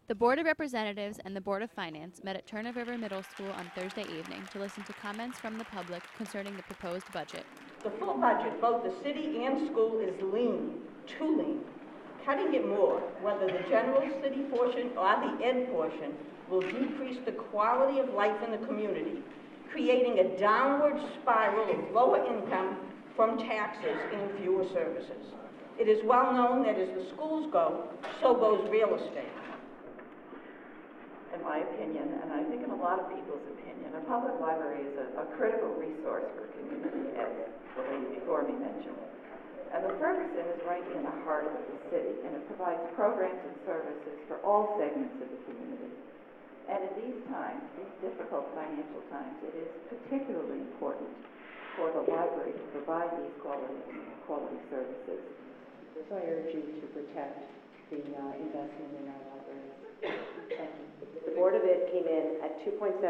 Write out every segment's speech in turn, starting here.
The Board of Representatives and the Board of Finance met at Turner River Middle School on Thursday evening to listen to comments from the public concerning the proposed budget. The full budget, both the city and school, is lean, too lean. Cutting it more, whether the general city portion or the ed portion, will decrease the quality of life in the community, creating a downward spiral of lower income from taxes and fewer services. It is well known that as the schools go, so goes real estate. In my opinion, and I think in a lot of people's opinion, a public library is a critical resource for a community, as the lady before me mentioned. And the Ferguson is right in the heart of the city, and it provides programs and services for all segments of the community. And in these times, these difficult financial times, it is particularly important for the library to provide these quality services. So I urge you to protect the investment in our libraries. Thank you. The Board of Ed came in at 2.79%,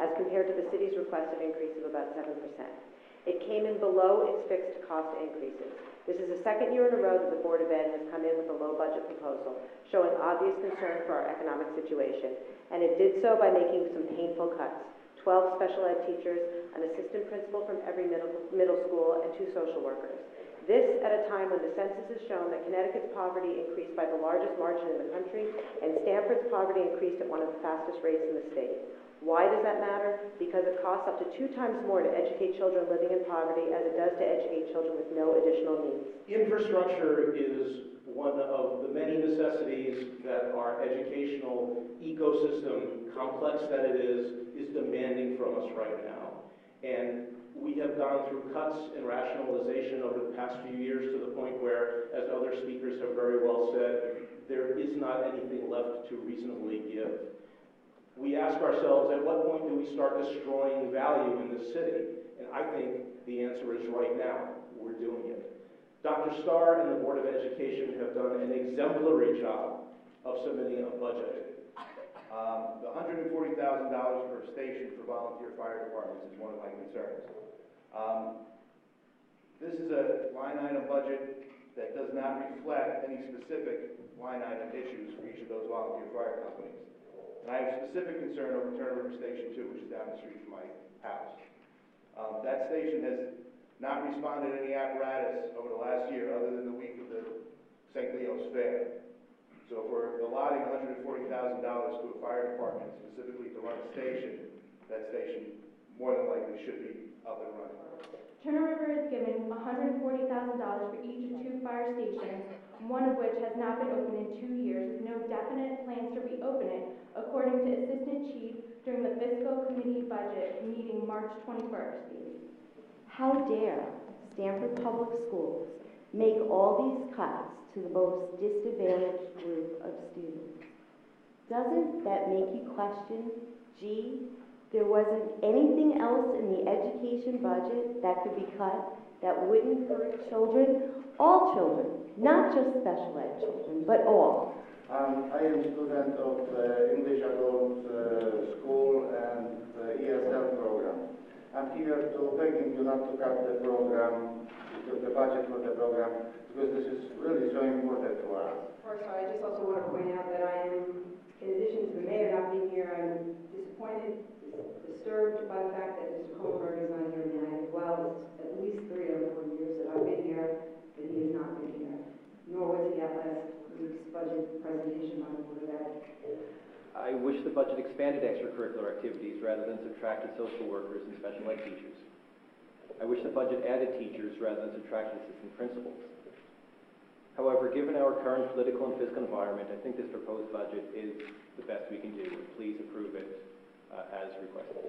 as compared to the city's requested increase of about 7%. It came in below its fixed cost increases. This is the second year in a row that the Board of Ed has come in with a low budget proposal, showing obvious concern for our economic situation, and it did so by making some painful cuts. 12 special ed teachers, an assistant principal from every middle school, and 2 social workers. This at a time when the census has shown that Connecticut's poverty increased by the largest margin in the country, and Stamford's poverty increased at one of the fastest rates in the state. Why does that matter? Because it costs up to 2 times more to educate children living in poverty as it does to educate children with no additional needs. Infrastructure is one of the many necessities that our educational ecosystem, complex that it is demanding from us right now. And we have gone through cuts and rationalization over the past few years to the point where, as other speakers have very well said, there is not anything left to reasonably give. We ask ourselves, at what point do we start destroying value in this city? And I think the answer is right now. We're doing it. Dr. Starr and the Board of Education have done an exemplary job of submitting a budget. The $140,000 per station for volunteer fire departments is one of my concerns. This is a line item budget that does not reflect any specific line item issues for each of those volunteer fire companies. And I have specific concern over Turner River Station 2, which is down the street from my house. That station has not responded to any apparatus over the last year other than the week of the St. Leo's Fair. So if we're allotting $140,000 to a fire department specifically to run a station, that station more than likely should be up and running. Turner River is given $140,000 for each of 2 fire stations, one of which has not been opened in 2 years, with no definite plans to reopen it, according to Assistant Chief during the Fiscal Committee budget meeting March 21st. How dare Stamford Public Schools make all these cuts to the most disadvantaged group of students? Doesn't that make you question, gee, there wasn't anything else in the education budget that could be cut that wouldn't hurt children? All children, not just special ed children, but all. I am a student of English Adult School and ESL program. I'm here to begging you not to cut the program, the budget for the program, because this is really so important to us. First, I just also want to point out that I am, in addition to the mayor not being here, I'm disappointed, disturbed by the fact that Mr. Kohlberg is not here tonight as well. It's at least 3 or 4 years that I've been here that he has not been here, nor was he at last week's budget presentation by the Board of Ed. I wish the budget expanded extracurricular activities rather than subtracted social workers and special ed teachers. I wish the budget added teachers rather than subtracted assistant principals. However, given our current political and fiscal environment, I think this proposed budget is the best we can do. Please approve it as requested.